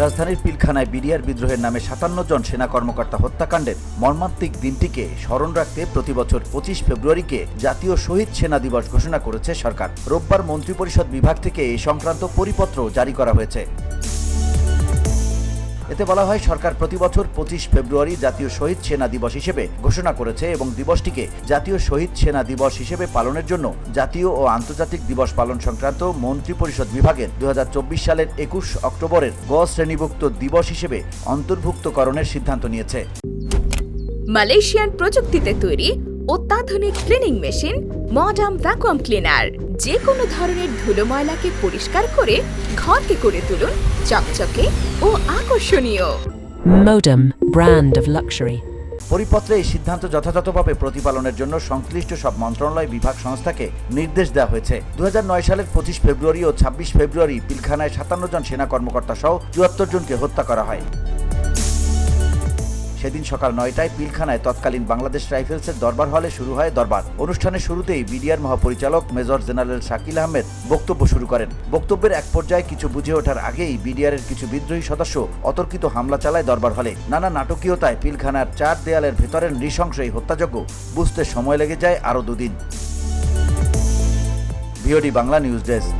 রাজধানীর পিলখানায় বিডিআর বিদ্রোহের নামে ৫৭ জন সেনা কর্মকর্তা হত্যাকাণ্ডের মর্মান্তিক দিনটিকে স্মরণ রাখতে প্রতিবছর ২৫ ফেব্রুয়ারিকে জাতীয় শহীদ সেনা দিবস ঘোষণা করেছে সরকার। রোববার মন্ত্রিপরিষদ বিভাগ থেকে এই সংক্রান্ত পরিপত্র জারি করা হয়েছে। এতে বলা হয়, সরকার প্রতিবছর ২৫ ফেব্রুয়ারি জাতীয় শহীদ সেনা দিবস হিসেবে ঘোষণা করেছে এবং দিবসটিকে জাতীয় শহীদ সেনা দিবস হিসেবে পালনের জন্য জাতীয় ও আন্তর্জাতিক দিবস পালন সংক্রান্ত মন্ত্রিপরিষদ বিভাগের ২০২৪ সালের ২১ অক্টোবরের গ শ্রেণীভুক্ত দিবস হিসেবে অন্তর্ভুক্তকরণের সিদ্ধান্ত নিয়েছে। মালয়েশিয়ান প্রযুক্তিতে তৈরি অত্যাধুনিক cleaning machine modern vacuum cleaner যে কোনো ধরনের ধুলো ময়লাকে পরিষ্কার করে ঘরকে করে তুলুন চকচকে ও আকর্ষণীয়। Modem, brand of luxury. পরিপত্রে এই সিদ্ধান্ত যথাযথভাবে প্রতিপালনের জন্য সংশ্লিষ্ট সব মন্ত্রণালয় বিভাগ সংস্থাকে নির্দেশ দেওয়া হয়েছে। ২০০৯ সালের ২৫ ফেব্রুয়ারি ও ২৬ ফেব্রুয়ারি পিলখানায় ৫৭ জন সেনা কর্মকর্তা সহ ৭৪ জনকে হত্যা করা হয়। সেদিন সকাল ৯টায় পিলখানায় তৎকালীন বাংলাদেশ রাইফেলসের দরবার হলে শুরু হয় দরবার। অনুষ্ঠানের শুরুতেই বিডিআর মহাপরিচালক মেজর জেনারেল শাকিল আহমেদ বক্তব্য শুরু করেন। বক্তব্যের এক পর্যায়ে কিছু বুঝে ওঠার আগেই বিডিআরের কিছু বিদ্রোহী সদস্য অতর্কিত হামলা চালায় দরবার হলে। নানা নাটকীয়তায় পিলখানার ৪ দেয়ালের ভেতরের নৃশংস এই হত্যাযজ্ঞ বুঝতে সময় লেগে যায় আরও ২ দিন। VOD Bangla news desk.